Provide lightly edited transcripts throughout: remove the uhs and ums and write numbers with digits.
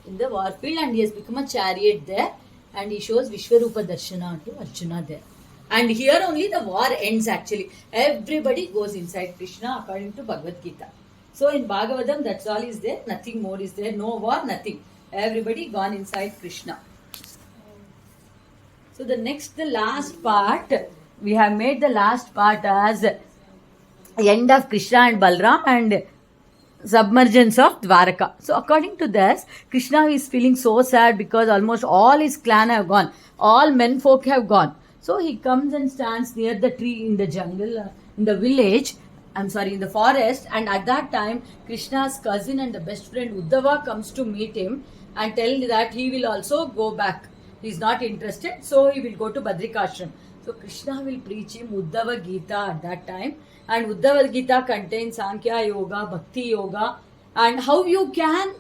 in the war field, and he has become a chariot there, and he shows Vishwarupa Darshana to Arjuna there. And here only the war ends actually. Everybody goes inside Krishna according to Bhagavad Gita. So in Bhagavatam, that's all is there, nothing more is there, no war, nothing. Everybody gone inside Krishna. So the last part, we have made the last part as end of Krishna and Balram and submergence of Dwaraka. So according to this, Krishna is feeling so sad because almost all his clan have gone. All men folk have gone. So he comes and stands near the tree in the jungle, in the village, in the forest. And at that time, Krishna's cousin and the best friend Uddhava comes to meet him and tell that he will also go back. He is not interested, so he will go to Badrikashram. So Krishna will preach him Uddhava Gita at that time. And Uddhava Gita contains Sankhya Yoga, Bhakti Yoga, and how you can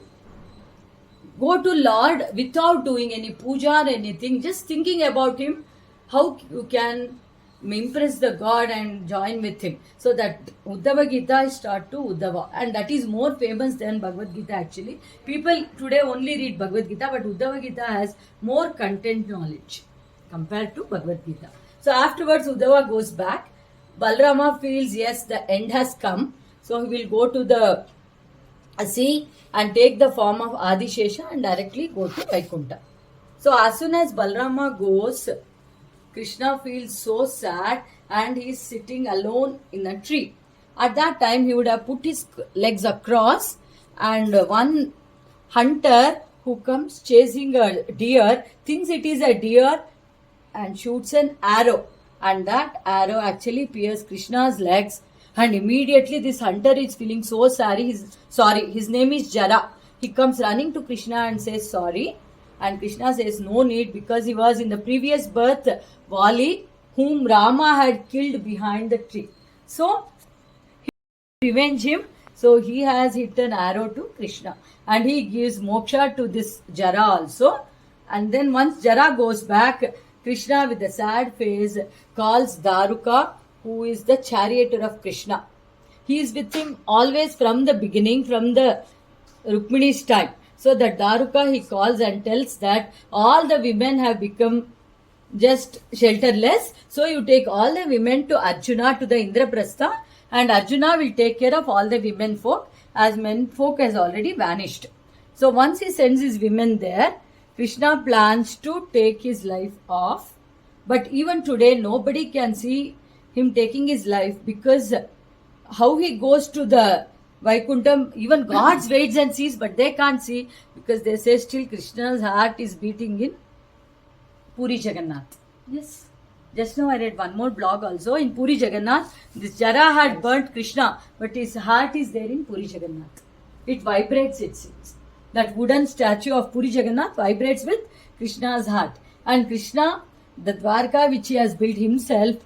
go to Lord without doing any puja or anything, just thinking about him, how you can impress the God and join with him. So that Uddhava Gita is taught to Uddhava, and that is more famous than Bhagavad Gita actually. People today only read Bhagavad Gita, but Uddhava Gita has more content knowledge compared to Bhagavad Gita. So afterwards Uddhava goes back. Balrama feels yes, the end has come. So he will go to the sea and take the form of Adishesha and directly go to Vaikuntha. So as soon as Balrama goes, Krishna feels so sad and he is sitting alone in a tree. At that time, he would have put his legs across, and one hunter who comes chasing a deer thinks it is a deer and shoots an arrow. And that arrow actually pierces Krishna's legs. And immediately this hunter is feeling so sorry. His name is Jara. He comes running to Krishna and says sorry. And Krishna says no need, because he was in the previous birth Vali, whom Rama had killed behind the tree. So he revenge him. So he has hit an arrow to Krishna. And he gives moksha to this Jara also. And then once Jara goes back, Krishna with a sad face calls Daruka, who is the charioteer of Krishna. He is with him always from the beginning, from the Rukmini's time. So that Daruka he calls and tells that all the women have become just shelterless. So you take all the women to Arjuna, to the Indraprastha, and Arjuna will take care of all the women folk, as men folk has already vanished. So once he sends his women there, Krishna plans to take his life off. But even today, nobody can see him taking his life, because how he goes to the Vaikuntham, even gods waits and sees, but they can't see, because they say still Krishna's heart is beating in Puri Jagannath. Yes. Just now I read one more blog also. In Puri Jagannath, this Jara had burnt Krishna, but his heart is there in Puri Jagannath. It vibrates, it seems. That wooden statue of Puri Jagannath vibrates with Krishna's heart. And Krishna, the Dwarka which he has built himself,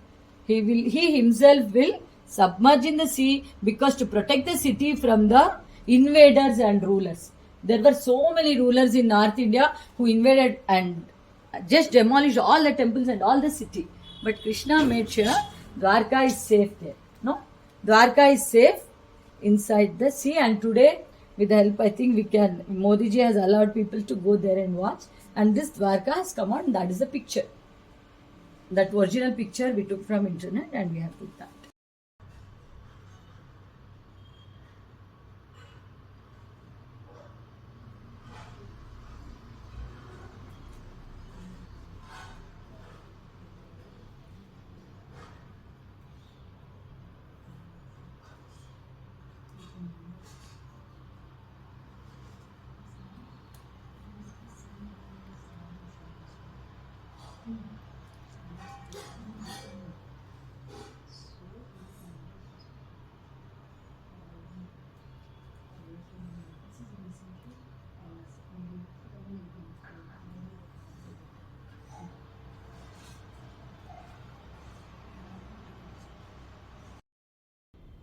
he himself will submerge in the sea, because to protect the city from the invaders and rulers. There were so many rulers in North India who invaded and just demolished all the temples and all the city. But Krishna made sure Dwarka is safe there. No? Dwarka is safe inside the sea, and today, with the help, I think Modi ji has allowed people to go there and watch. And this Dwarka has come out, and that is the picture. That original picture we took from internet, and we have put that.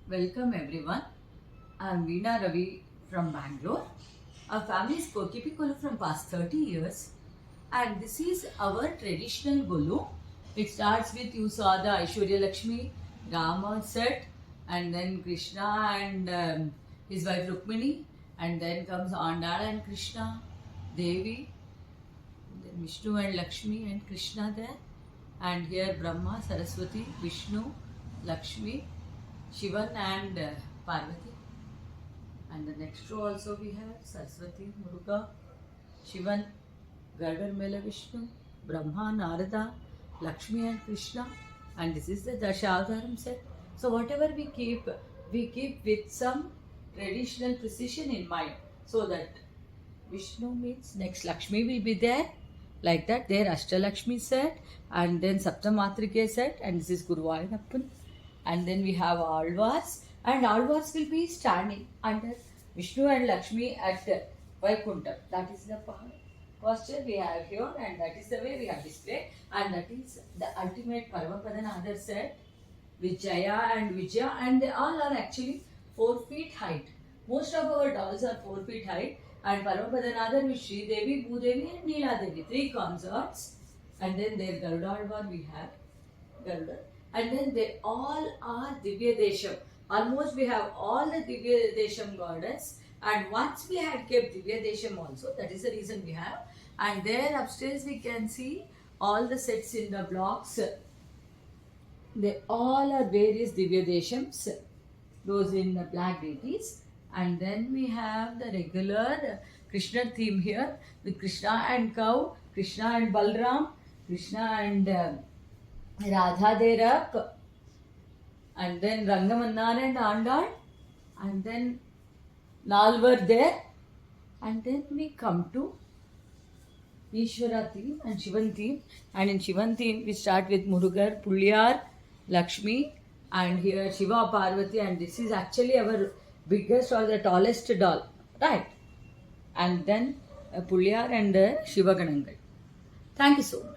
Welcome everyone. I am Veena Ravi from Bangalore. Our family is Kokipi Kolu from past 30 years, and this is our traditional Golu. It starts with, you saw the Aishwarya Lakshmi, Rama set, and then Krishna and his wife Rukmini, and then comes Andala and Krishna, Devi, then Vishnu and Lakshmi and Krishna there, and here Brahma, Saraswati, Vishnu, Lakshmi, Shivan and Parvati. And the next row also we have Saraswati, Muruga, Shivan, Gadar Mela Vishnu, Brahma, Narada, Lakshmi and Krishna. And this is the Dashavataram set. So whatever we keep with some traditional precision in mind. So that Vishnu means next Lakshmi will be there. Like that, there Ashtalakshmi set, and then Saptamatrike set, and this is Guruvayurappan. And then we have Alvars, and Alvars will be standing under Vishnu and Lakshmi at Vaikuntham. That is the posture we have here, and that is the way we have displayed, and that is the ultimate Paramapadanadar set with Jaya and Vijaya, and they all are actually 4 feet height. Most of our dolls are 4 feet height, and Paramapadanadar with Sri Devi, Bhudevi and Neela Devi, 3 consorts, and then their Garudalvar we have, Garuda, and then they all are Divya Desham. Almost we have all the Divya Desham goddess, and once we had kept Divya Desham also, that is the reason we have, and there upstairs we can see all the sets in the blocks. They all are various Divya Deshams, those in the black deities. And then we have the regular Krishna theme here with Krishna and cow, Krishna and Balram, Krishna and Radha Derak, and then Rangamannar and Andal, and then Nalvar there, and then we come to Ishvara theme and Shivan theme, and in Shivan theme we start with Murugar, Pulyar, Lakshmi, and here Shiva, Parvati, and this is actually our biggest or the tallest doll, right? And then Pulyar and Shiva Ganangal. Thank you so much.